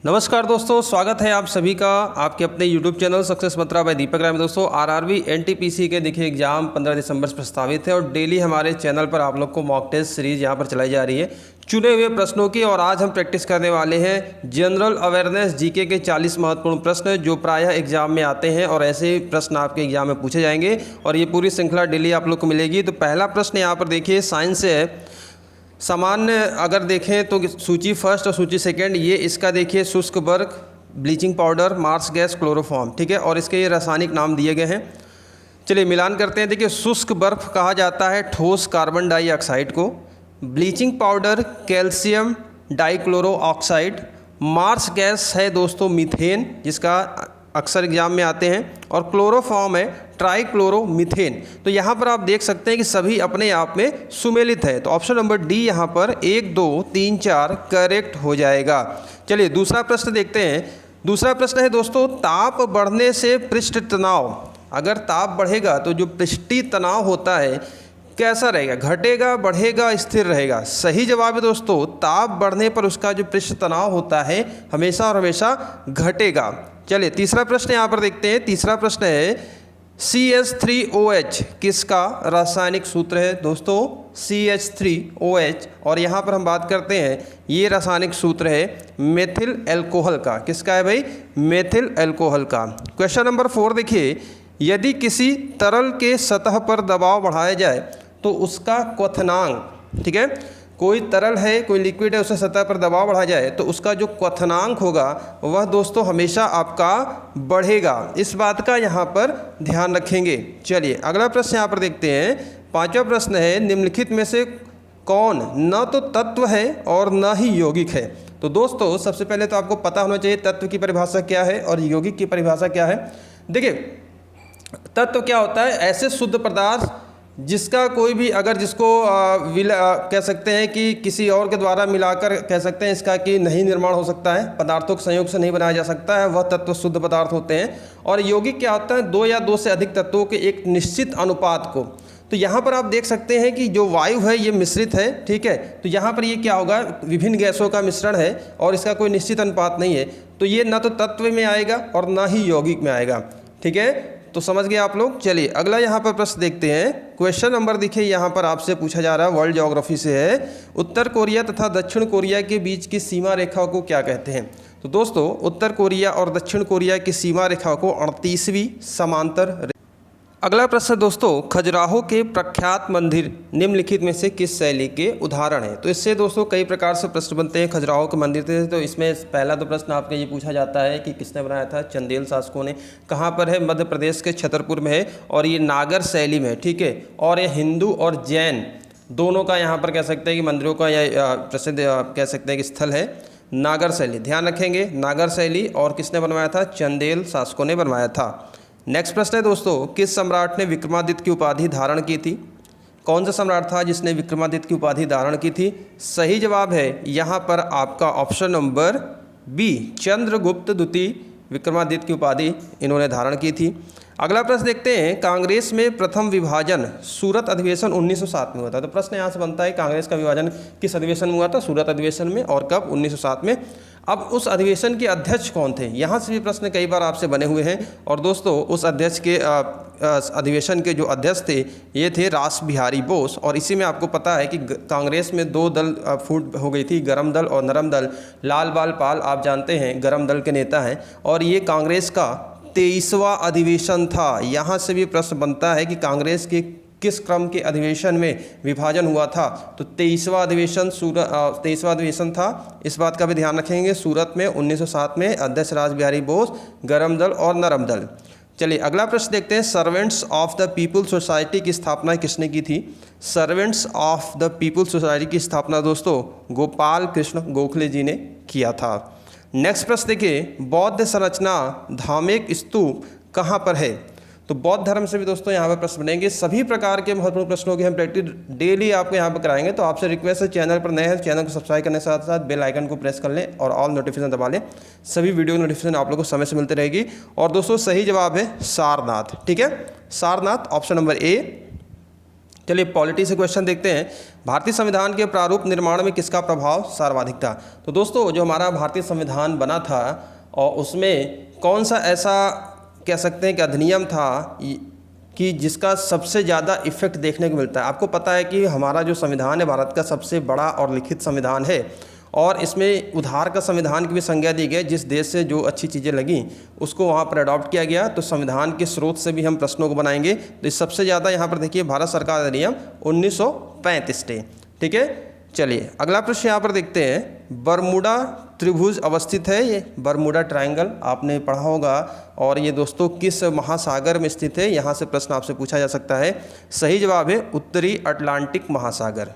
नमस्कार दोस्तों, स्वागत है आप सभी का आपके अपने YouTube चैनल सक्सेस मंत्रा बाय दीपक राय में। दोस्तों आरआरबी एनटीपीसी के देखिए एग्जाम 15 दिसंबर से प्रस्तावित है और डेली हमारे चैनल पर आप लोग को मॉक टेस्ट सीरीज यहाँ पर चलाई जा रही है चुने हुए प्रश्नों की। और आज हम प्रैक्टिस करने वाले हैं जनरल अवेयरनेस जीके के 40 महत्वपूर्ण प्रश्न जो प्रायः एग्जाम में आते हैं और ऐसे ही प्रश्न आपके एग्जाम में पूछे जाएंगे और ये पूरी श्रृंखला डेली आप लोग को मिलेगी। तो पहला प्रश्न यहाँ पर देखिए साइंस से है। सामान्य अगर देखें तो सूची फर्स्ट और सूची सेकंड, ये इसका देखिए शुष्क बर्फ, bleaching powder, marsh gas, chloroform, ठीक है। और इसके ये रासायनिक नाम दिए गए हैं। चलिए मिलान करते हैं। देखिए शुष्क बर्फ कहा जाता है ठोस कार्बन डाइऑक्साइड को, bleaching powder calcium dichloro oxide, marsh gas है दोस्तों मीथेन जिसका अक्सर एग्जाम में आते हैं, और क्लोरोफॉर्म है ट्राइक्लोरोमीथेन। तो यहाँ पर आप देख सकते हैं कि सभी अपने आप में सुमेलित है। तो ऑप्शन नंबर डी यहाँ पर 1, 2, 3, 4 करेक्ट हो जाएगा। चलिए दूसरा प्रश्न देखते हैं। दूसरा प्रश्न है दोस्तों ताप बढ़ने से पृष्ठ तनाव, अगर ताप बढ़ेगा तो जो पृष्ठीय तनाव होता है कैसा रहेगा, घटेगा, बढ़ेगा, स्थिर रहेगा। सही जवाब है दोस्तों ताप बढ़ने पर उसका जो पृष्ठ तनाव होता है हमेशा और हमेशा घटेगा। चलिए तीसरा प्रश्न यहाँ पर देखते हैं। तीसरा प्रश्न है CH3OH किसका रासायनिक सूत्र है दोस्तों, CH3OH। और यहाँ पर हम बात करते हैं ये रासायनिक सूत्र है मेथिल एल्कोहल का। किसका है भाई, मेथिल एल्कोहल का। क्वेश्चन नंबर 4 देखिए, यदि किसी तरल के सतह पर दबाव बढ़ाया जाए तो उसका क्वथनांक, ठीक है, कोई तरल है कोई लिक्विड है उसे सतह पर दबाव बढ़ाया जाए तो उसका जो क्वथनांक होगा वह दोस्तों हमेशा आपका बढ़ेगा। इस बात का यहाँ पर ध्यान रखेंगे। चलिए अगला प्रश्न यहाँ पर देखते हैं। पांचवा प्रश्न है निम्नलिखित में से कौन न तो तत्व है और न ही यौगिक है। तो दोस्तों सबसे पहले तो आपको पता होना चाहिए तत्व की परिभाषा क्या है और यौगिक की परिभाषा क्या है। देखिए तत्व क्या होता है, ऐसे शुद्ध पदार्थ जिसका कोई भी अगर जिसको कह सकते हैं कि किसी और के द्वारा मिलाकर कह सकते हैं इसका कि नहीं निर्माण हो सकता है, पदार्थों के संयोग से नहीं बनाया जा सकता है, वह तत्व शुद्ध पदार्थ होते हैं। और यौगिक क्या होता है, 2 या 2 से अधिक तत्वों के एक निश्चित अनुपात को। तो यहाँ पर आप देख सकते हैं कि जो वायु है ये मिश्रित है, ठीक है। तो यहाँ पर ये क्या होगा, विभिन्न गैसों का मिश्रण है और इसका कोई निश्चित अनुपात नहीं है। तो ये न तो तत्व में आएगा और न ही यौगिक में आएगा, ठीक है। तो समझ गए आप लोग। चलिए अगला यहाँ पर प्रश्न देखते हैं। क्वेश्चन नंबर देखिए यहाँ पर आपसे पूछा जा रहा है, वर्ल्ड ज्योग्राफी से है। उत्तर कोरिया तथा दक्षिण कोरिया के बीच की सीमा रेखा को क्या कहते हैं। तो दोस्तों उत्तर कोरिया और दक्षिण कोरिया की सीमा रेखा को 38वीं समांतर। अगला प्रश्न दोस्तों, खजुराहो के प्रख्यात मंदिर निम्नलिखित में से किस शैली के उदाहरण हैं। तो इससे दोस्तों कई प्रकार से प्रश्न बनते हैं खजुराहो के मंदिर से। तो इसमें पहला तो प्रश्न आपका ये पूछा जाता है कि किसने बनाया था, चंदेल शासकों ने। कहाँ पर है, मध्य प्रदेश के छतरपुर में है और ये नागर शैली में है, ठीक है। और ये हिंदू और जैन दोनों का यहाँ पर कह सकते हैं कि मंदिरों का यह प्रसिद्ध कह सकते हैं कि स्थल है नागर शैली। ध्यान रखेंगे नागर शैली। और किसने बनवाया था, चंदेल शासकों ने बनवाया था। नेक्स्ट प्रश्न है दोस्तों, किस सम्राट ने विक्रमादित्य की उपाधि धारण की थी। कौन सा सम्राट था जिसने विक्रमादित्य की उपाधि धारण की थी। सही जवाब है यहाँ पर आपका ऑप्शन नंबर बी, चंद्रगुप्त द्वितीय विक्रमादित्य की उपाधि इन्होंने धारण की थी। अगला प्रश्न देखते हैं, कांग्रेस में प्रथम विभाजन सूरत अधिवेशन 1907 में हुआ था। तो प्रश्न यहाँ से बनता है कांग्रेस का विभाजन किस अधिवेशन में हुआ था, सूरत अधिवेशन में, और कब, 1907 में। अब उस अधिवेशन के अध्यक्ष कौन थे, यहाँ से भी प्रश्न कई बार आपसे बने हुए हैं। और दोस्तों उस अध्यक्ष के अधिवेशन के जो अध्यक्ष थे ये थे रास बिहारी बोस। और इसी में आपको पता है कि कांग्रेस में 2 दल फूट हो गई थी, गरम दल और नरम दल। लाल बाल पाल आप जानते हैं गरम दल के नेता हैं और ये कांग्रेस का 23वां अधिवेशन था। यहाँ से भी प्रश्न बनता है कि कांग्रेस के किस क्रम के अधिवेशन में विभाजन हुआ था। तो 23वां अधिवेशन था। इस बात का भी ध्यान रखेंगे। सूरत में 1907 में अध्यक्ष रास बिहारी बोस, गरम दल और नरम दल। चलिए अगला प्रश्न देखते हैं, Servants of the People's Society की स्थापना किसने की थी। Servants of the People's Society की स्थापना दोस्तों गोपाल कृष्ण गोखले जी ने किया था। नेक्स्ट प्रश्न देखिए, बौद्ध संरचना धामेक स्तूप कहाँ पर है। तो बौद्ध धर्म से भी दोस्तों यहाँ पर प्रश्न बनेंगे। सभी प्रकार के महत्वपूर्ण प्रश्नों की हम प्रैक्टिस डेली आपको यहाँ पर कराएंगे। तो आपसे रिक्वेस्ट है, चैनल पर नए हैं चैनल को सब्सक्राइब करने के साथ साथ बेल आइकन को प्रेस कर लें और ऑल नोटिफिकेशन दबा लें। सभी वीडियो नोटिफिकेशन आप लोगों को समय से मिलती रहेगी। और दोस्तों सही जवाब है सारनाथ, ठीक है। Sarnath option number A. चलिए पॉलिटी से क्वेश्चन देखते हैं। भारतीय संविधान के प्रारूप निर्माण में किसका प्रभाव सर्वाधिक था? तो दोस्तों जो हमारा भारतीय संविधान बना था और उसमें कौन सा ऐसा कह सकते हैं कि अधिनियम था कि जिसका सबसे ज़्यादा इफेक्ट देखने को मिलता है। आपको पता है कि हमारा जो संविधान है भारत का सबसे बड़ा और लिखित संविधान है और इसमें उधार का संविधान की भी संज्ञा दी गई। जिस देश से जो अच्छी चीज़ें लगी उसको वहाँ पर अडॉप्ट किया गया। तो संविधान के स्रोत से भी हम प्रश्नों को बनाएंगे। तो इस सबसे ज़्यादा यहाँ पर देखिए भारत सरकार अधिनियम 1935 थे। ठीक है, चलिए अगला प्रश्न यहाँ पर देखते हैं। बरमूडा त्रिभुज अवस्थित है, ये बरमूडा ट्रायंगल आपने पढ़ा होगा और ये दोस्तों किस महासागर में स्थित है? यहाँ से प्रश्न आपसे पूछा जा सकता है। सही जवाब है उत्तरी अटलांटिक महासागर,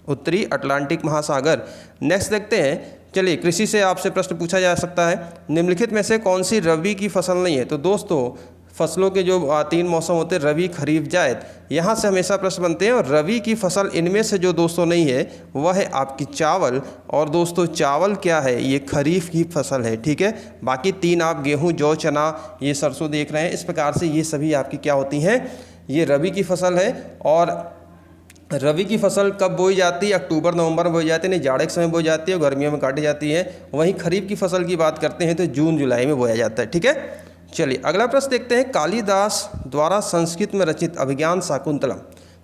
उत्तरी अटलांटिक महासागर। नेक्स्ट देखते हैं। चलिए कृषि से आपसे प्रश्न पूछा जा सकता है। निम्नलिखित में से कौन सी रबी की फसल नहीं है? तो दोस्तों फसलों के जो 3 मौसम होते हैं रबी, खरीफ, जायद, यहाँ से हमेशा प्रश्न बनते हैं। और रबी की फसल इनमें से जो दोस्तों नहीं है वह है आपकी चावल। और दोस्तों चावल क्या है? ये खरीफ की फसल है। ठीक है, बाकी 3 आप गेहूँ, जौ, चना, ये सरसों देख रहे हैं। इस प्रकार से ये सभी आपकी क्या होती हैं? ये रबी की फसल है। और रबी की फसल कब बोई जाती है? अक्टूबर नवंबर में बोई जाती है, नहीं जाड़े के समय बोई जाती है और गर्मियों में काटी जाती है। वहीं खरीफ की फसल की बात करते हैं तो जून जुलाई में बोया जाता है। ठीक है, चलिए अगला प्रश्न देखते हैं। कालिदास द्वारा संस्कृत में रचित अभिज्ञान शाकुंतलम।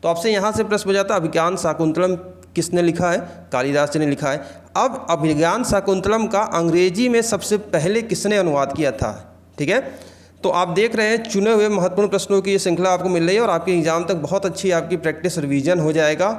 तो आपसे यहाँ से प्रश्न हो जाता है अभिज्ञान शाकुंतलम किसने लिखा है? कालिदास जी ने लिखा है। अब अभिज्ञान शाकुंतलम का अंग्रेजी में सबसे पहले किसने अनुवाद किया था? ठीक है, तो आप देख रहे हैं चुने हुए महत्वपूर्ण प्रश्नों की ये श्रृंखला आपको मिल रही है और आपके एग्जाम तक बहुत अच्छी आपकी प्रैक्टिस रिवीजन हो जाएगा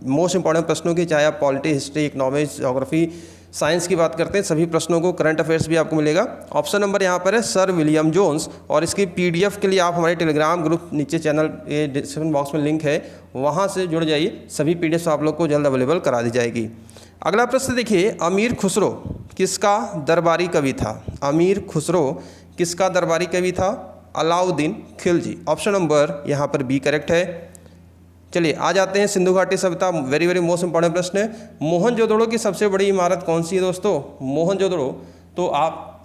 मोस्ट इंपॉर्टेंट प्रश्नों की। चाहे आप polity, history, economics, geography, science की बात करते हैं, सभी प्रश्नों को करंट अफेयर्स भी आपको मिलेगा। ऑप्शन नंबर यहाँ पर है सर विलियम जोन्स। और इसकी पीडीएफ के लिए आप हमारे टेलीग्राम ग्रुप, नीचे चैनल के डिस्क्रिप्शन बॉक्स में लिंक है, वहाँ से जुड़ जाइए। सभी पीडीएफ आप लोग को जल्द अवेलेबल करा दी जाएगी। अगला प्रश्न देखिए। अमीर खुसरो किसका दरबारी कवि था? अमीर खुसरो किसका दरबारी कवि था? अलाउद्दीन खिलजी। ऑप्शन नंबर यहाँ पर बी करेक्ट है। चलिए आ जाते हैं सिंधु घाटी सभ्यता। वेरी वेरी मोस्ट इंपॉर्टेंट प्रश्न है। मोहनजोदड़ो की सबसे बड़ी इमारत कौन सी है दोस्तों? मोहनजोदड़ो। तो आप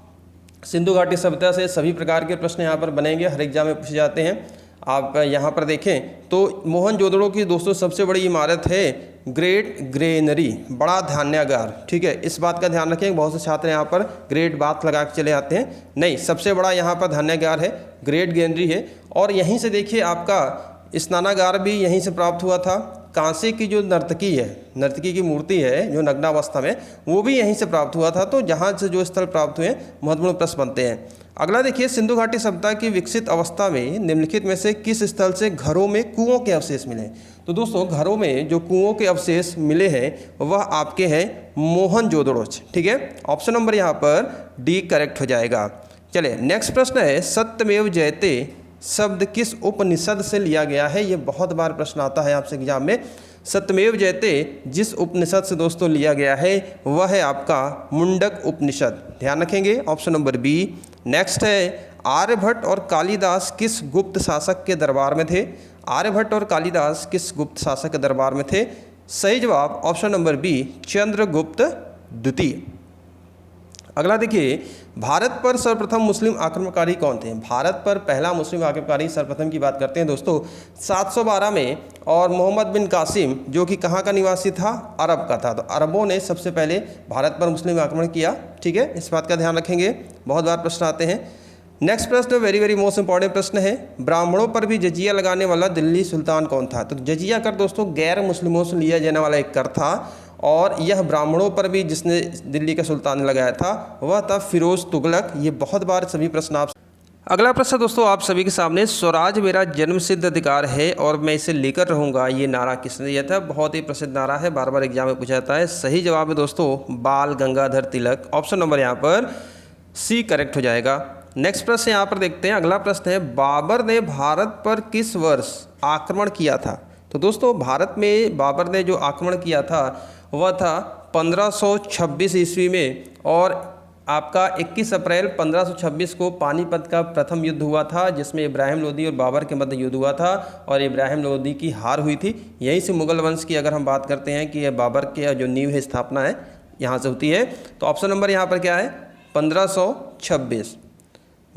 सिंधु घाटी सभ्यता से सभी प्रकार के प्रश्न यहाँ पर बनेंगे, हर एग्जाम में पूछे जाते हैं। आप यहाँ पर देखें तो मोहनजोदड़ो की दोस्तों सबसे बड़ी इमारत है ग्रेट ग्रेनरी, बड़ा धान्यागार। ठीक है, इस बात का ध्यान रखें। बहुत से छात्र यहाँ पर ग्रेट बात लगा के चले आते हैं, नहीं, सबसे बड़ा यहाँ पर धान्यागार है, ग्रेट ग्रेनरी है। और यहीं से देखिए आपका स्नानागार भी यहीं से प्राप्त हुआ था। कांसे की जो नर्तकी है, नर्तकी की मूर्ति है जो नग्नावस्था में, वो भी यहीं से प्राप्त हुआ था। तो जहाँ से जो स्थल प्राप्त हुए महत्वपूर्ण प्रश्न बनते हैं। अगला देखिए। सिंधु घाटी सभ्यता की विकसित अवस्था में निम्नलिखित में से किस स्थल से घरों में कुओं के अवशेष मिले? तो दोस्तों घरों में जो कुओं के अवशेष मिले हैं वह आपके हैं मोहनजोदड़ो। ठीक है, ऑप्शन नंबर यहाँ पर डी करेक्ट हो जाएगा। चलिए नेक्स्ट प्रश्न है। सत्यमेव जयते शब्द किस उपनिषद से लिया गया है? ये बहुत बार प्रश्न आता है आपसे एग्जाम में। सत्यमेव जयते जिस उपनिषद से दोस्तों लिया गया है वह है आपका मुंडक उपनिषद। ध्यान रखेंगे, ऑप्शन नंबर बी। नेक्स्ट है। आर्यभट्ट और कालिदास किस गुप्त शासक के दरबार में थे? आर्यभट्ट और कालिदास किस गुप्त शासक के दरबार में थे? सही जवाब ऑप्शन नंबर बी, चंद्रगुप्त द्वितीय। अगला देखिए। भारत पर सर्वप्रथम मुस्लिम आक्रमणकारी कौन थे? भारत पर पहला मुस्लिम आक्रमणकारी सर्वप्रथम की बात करते हैं दोस्तों 712 में, और मोहम्मद बिन कासिम जो कि कहाँ का निवासी था? अरब का था। तो अरबों ने सबसे पहले भारत पर मुस्लिम आक्रमण किया। ठीक है, इस बात का ध्यान रखेंगे, बहुत बार प्रश्न आते हैं। नेक्स्ट प्रश्न वेरी वेरी मोस्ट इंपॉर्टेंट प्रश्न है। ब्राह्मणों पर भी जजिया लगाने वाला दिल्ली सुल्तान कौन था? तो जजिया कर दोस्तों गैर मुस्लिमों से लिया जाने वाला एक कर था और यह ब्राह्मणों पर भी जिसने दिल्ली का सुल्तान ने लगाया था वह था फिरोज तुगलक। ये बहुत बार सभी प्रश्न आप। अगला प्रश्न दोस्तों आप सभी के सामने। स्वराज मेरा जन्मसिद्ध अधिकार है और मैं इसे लेकर रहूँगा, ये नारा किसने दिया था? बहुत ही प्रसिद्ध नारा है, बार बार एग्जाम में पूछा जाता है। सही जवाब है दोस्तों बाल गंगाधर तिलक। ऑप्शन नंबर यहाँ पर सी करेक्ट हो जाएगा। नेक्स्ट प्रश्न यहाँ पर देखते हैं। अगला प्रश्न है। बाबर ने भारत पर किस वर्ष आक्रमण किया था? तो दोस्तों भारत में बाबर ने जो आक्रमण किया था वह था 1526 ईस्वी में, और आपका 21 अप्रैल 1526 को पानीपत का प्रथम युद्ध हुआ था जिसमें इब्राहिम लोदी और बाबर के मध्य युद्ध हुआ था और इब्राहिम लोदी की हार हुई थी। यहीं से मुगल वंश की अगर हम बात करते हैं कि बाबर के जो नींव है स्थापना है यहाँ से होती है। तो ऑप्शन नंबर यहाँ पर क्या है? 1526।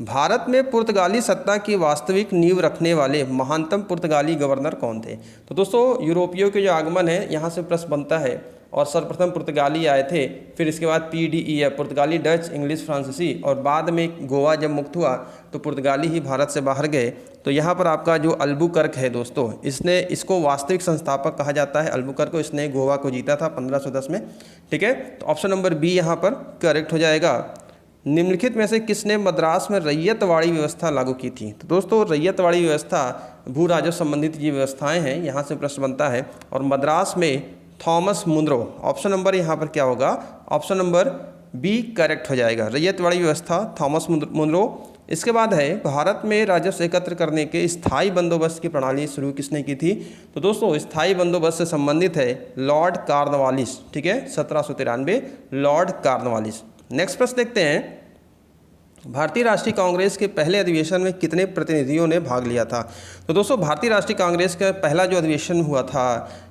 भारत में पुर्तगाली सत्ता की वास्तविक नींव रखने वाले महानतम पुर्तगाली गवर्नर कौन थे? तो दोस्तों यूरोपियों के जो आगमन है यहाँ से प्रश्न बनता है और सर्वप्रथम पुर्तगाली आए थे, फिर इसके बाद PDE पुर्तगाली, डच, इंग्लिश, फ्रांसीसी, और बाद में गोवा जब मुक्त हुआ तो पुर्तगाली ही भारत से बाहर गए। तो यहाँ पर आपका जो अल्बुकर्क है दोस्तों, इसको वास्तविक संस्थापक कहा जाता है। अल्बुकर्क को, इसने गोवा को जीता था 1510 में। ठीक है, तो ऑप्शन नंबर बी यहाँ पर करेक्ट हो जाएगा। निम्नलिखित में से किसने मद्रास में रैयतवाड़ी व्यवस्था लागू की थी? तो दोस्तों रैयतवाड़ी व्यवस्था भू राजस्व संबंधित ये व्यवस्थाएं हैं, यहाँ से प्रश्न बनता है। और मद्रास में थॉमस मुनरो, ऑप्शन नंबर यहाँ पर क्या होगा? ऑप्शन नंबर बी करेक्ट हो जाएगा। रैयतवाड़ी व्यवस्था थॉमस मुनरो। इसके बाद है भारत में राजस्व एकत्र करने के स्थायी बंदोबस्त की प्रणाली शुरू किसने की थी? तो दोस्तों स्थायी बंदोबस्त से संबंधित है लॉर्ड कॉर्नवालिस। ठीक है, 1793 लॉर्ड कॉर्नवालिस। नेक्स्ट प्रश्न देखते हैं, भारतीय राष्ट्रीय कांग्रेस के पहले अधिवेशन में कितने प्रतिनिधियों ने भाग लिया था? तो दोस्तों भारतीय राष्ट्रीय कांग्रेस का पहला जो अधिवेशन हुआ था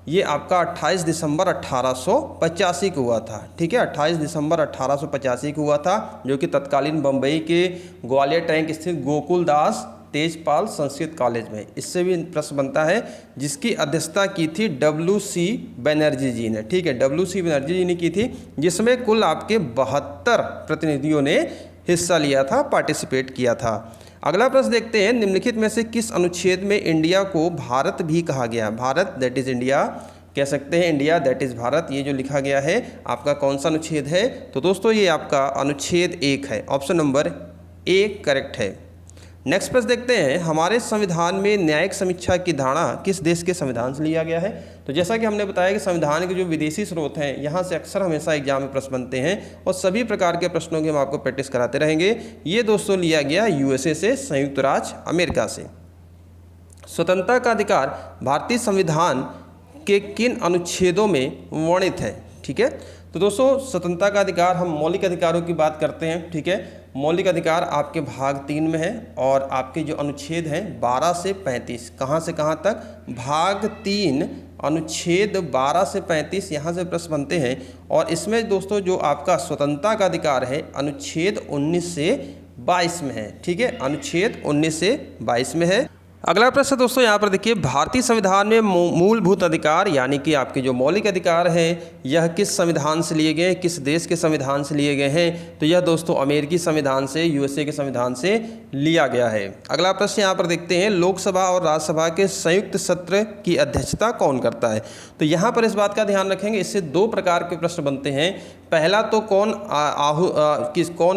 ये आपका 28 दिसंबर 1885 को हुआ था। ठीक है, 28 दिसंबर 1885 को हुआ था, जो कि तत्कालीन बम्बई के ग्वालियर टैंक स्थित गोकुलदास तेजपाल संस्कृत कॉलेज में। इससे भी प्रश्न बनता है, जिसकी अध्यक्षता की थी WC बनर्जी जी ने। ठीक है, WC बनर्जी जी ने की थी, जिसमें कुल आपके 72 प्रतिनिधियों ने हिस्सा लिया था, पार्टिसिपेट किया था। अगला प्रश्न देखते हैं, निम्नलिखित में से किस अनुच्छेद में इंडिया को भारत भी कहा गया? भारत दैट इज इंडिया कह सकते हैं, इंडिया दैट इज भारत, ये जो लिखा गया है आपका कौन सा अनुच्छेद है? तो दोस्तों ये आपका अनुच्छेद 1 है, ऑप्शन नंबर ए करेक्ट है। नेक्स्ट प्रश्न देखते हैं, हमारे संविधान में न्यायिक समीक्षा की धारणा किस देश के संविधान से लिया गया है? तो जैसा कि हमने बताया कि संविधान के जो विदेशी स्रोत हैं यहाँ से अक्सर हमेशा एग्जाम में प्रश्न बनते हैं और सभी प्रकार के प्रश्नों की हम आपको प्रैक्टिस कराते रहेंगे। ये दोस्तों लिया गया USA से, संयुक्त राज्य अमेरिका से। स्वतंत्रता का अधिकार भारतीय संविधान के किन अनुच्छेदों में वर्णित है? ठीक है, तो दोस्तों स्वतंत्रता का अधिकार, हम मौलिक अधिकारों की बात करते हैं। ठीक है, मौलिक अधिकार आपके भाग 3 में है और आपके जो अनुच्छेद हैं 12 से 35, कहाँ से कहाँ तक? भाग 3 अनुच्छेद 12 से 35 यहाँ से प्रश्न बनते हैं। और इसमें दोस्तों जो आपका स्वतंत्रता का अधिकार है अनुच्छेद 19 से 22 में है। ठीक है, अनुच्छेद 19 से 22 में है। अगला प्रश्न दोस्तों यहाँ पर देखिए, भारतीय संविधान में मूलभूत अधिकार यानी कि आपके जो मौलिक अधिकार हैं यह किस संविधान से लिए गए, किस देश के संविधान से लिए गए हैं? तो यह दोस्तों अमेरिकी संविधान से, USA के संविधान से लिया गया है। अगला प्रश्न यहाँ पर देखते हैं, लोकसभा और राज्यसभा के संयुक्त सत्र की अध्यक्षता कौन करता है? तो यहाँ पर इस बात का ध्यान रखेंगे, इससे 2 प्रकार के प्रश्न बनते हैं। पहला तो कौन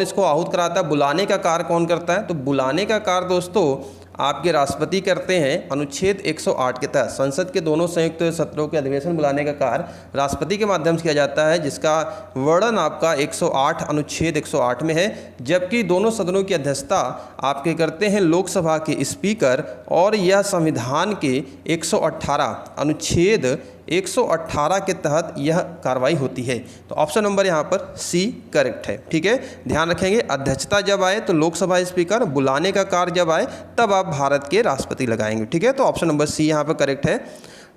इसको आहूत कराता है, बुलाने का कार्य कौन करता है? तो बुलाने का कार्य दोस्तों आपके राष्ट्रपति करते हैं। अनुच्छेद 108 के तहत संसद के दोनों संयुक्त सत्रों के अधिवेशन बुलाने का कार्य राष्ट्रपति के माध्यम से किया जाता है, जिसका वर्णन आपका 108 अनुच्छेद 108 में है। जबकि दोनों सदनों की अध्यक्षता आपके करते हैं लोकसभा के स्पीकर, और यह संविधान के 118 अनुच्छेद 118 के तहत यह कार्रवाई होती है। तो ऑप्शन नंबर यहाँ पर सी करेक्ट है। ठीक है, ध्यान रखेंगे, अध्यक्षता जब आए तो लोकसभा स्पीकर, बुलाने का कार्य जब आए तब आप भारत के राष्ट्रपति लगाएंगे। ठीक है, तो ऑप्शन नंबर सी यहाँ पर करेक्ट है।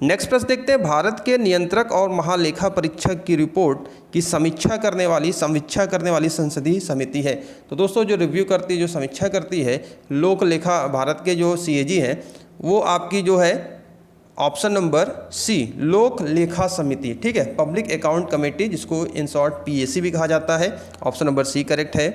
नेक्स्ट प्रश्न देखते हैं, भारत के नियंत्रक और महालेखा परीक्षक की रिपोर्ट की समीक्षा करने वाली संसदीय समिति है। तो दोस्तों जो रिव्यू करती है, जो समीक्षा करती है लोक लेखा, भारत के जो CAG हैं वो आपकी जो है ऑप्शन नंबर सी लोक लेखा समिति। ठीक है, पब्लिक अकाउंट कमेटी, जिसको इन शॉर्ट PAC भी कहा जाता है। ऑप्शन नंबर सी करेक्ट है।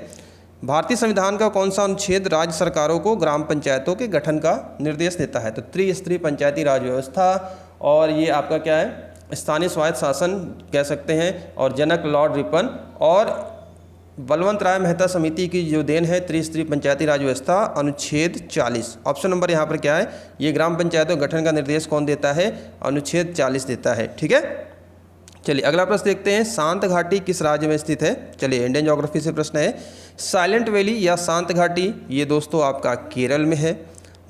भारतीय संविधान का कौन सा अनुच्छेद राज्य सरकारों को ग्राम पंचायतों के गठन का निर्देश देता है? तो त्रिस्तरीय पंचायती राज व्यवस्था, और ये आपका क्या है, स्थानीय स्वायत्त शासन कह सकते हैं, और जनक लॉर्ड रिपन और बलवंत राय मेहता समिति की जो देन है त्रिस्तरीय पंचायती राज व्यवस्था, अनुच्छेद 40। ऑप्शन नंबर यहाँ पर क्या है, ये ग्राम पंचायतों गठन का निर्देश कौन देता है? अनुच्छेद 40 देता है। ठीक है, चलिए अगला प्रश्न देखते हैं, शांत घाटी किस राज्य में स्थित है? चलिए इंडियन ज्योग्राफी से प्रश्न है, साइलेंट वैली या शांत घाटी, ये दोस्तों आपका केरल में है।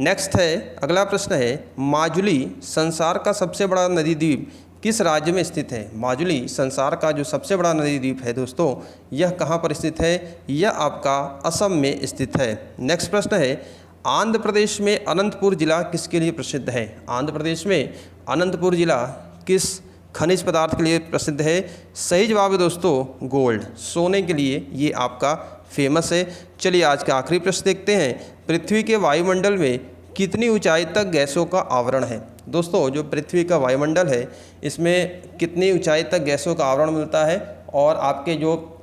नेक्स्ट है, अगला प्रश्न है, माजुली संसार का सबसे बड़ा नदी द्वीप किस राज्य में स्थित है? माजुली संसार का जो सबसे बड़ा नदी द्वीप है दोस्तों, यह कहाँ पर स्थित है? यह आपका असम में स्थित है। नेक्स्ट प्रश्न है, आंध्र प्रदेश में अनंतपुर जिला किसके लिए प्रसिद्ध है? आंध्र प्रदेश में अनंतपुर जिला किस खनिज पदार्थ के लिए प्रसिद्ध है? सही जवाब है दोस्तों गोल्ड, सोने के लिए ये आपका फेमस है। चलिए आज का आखिरी प्रश्न देखते हैं, पृथ्वी के वायुमंडल में कितनी ऊंचाई तक गैसों का आवरण है। दोस्तों जो पृथ्वी का वायुमंडल है इसमें कितनी ऊंचाई तक गैसों का आवरण मिलता है, और आपके जो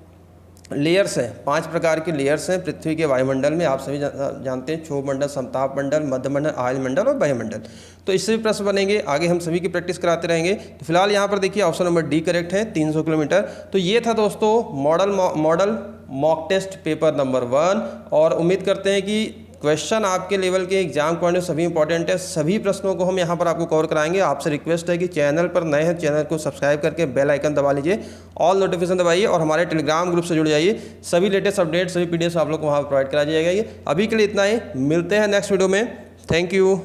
लेयर्स हैं, 5 प्रकार के लेयर्स हैं पृथ्वी के वायुमंडल में, आप सभी जानते हैं, क्षोभ मंडल, समताप मंडल, मध्य मंडल, आयल मंडल और वायुमंडल। तो इससे भी प्रश्न बनेंगे, आगे हम सभी की प्रैक्टिस कराते रहेंगे। तो फिलहाल यहाँ पर देखिए ऑप्शन नंबर डी करेक्ट है, 300 किलोमीटर। तो ये था दोस्तों model mock test paper number 1, और उम्मीद करते हैं कि क्वेश्चन आपके लेवल के एग्जाम पॉइंट सभी इंपॉर्टेंट है। सभी प्रश्नों को हम यहाँ पर आपको कवर कराएंगे। आपसे रिक्वेस्ट है कि चैनल पर नए हैं, चैनल को सब्सक्राइब करके बेल आइकन दबा लीजिए, ऑल नोटिफिकेशन दबाइए और हमारे टेलीग्राम ग्रुप से जुड़ जाइए। सभी लेटेस्ट अपडेट, सभी पीडीएफ आप लोग को वहाँ पर प्रोवाइड करा जाएगा। ये अभी के लिए इतना ही, मिलते हैं नेक्स्ट वीडियो में। Thank you.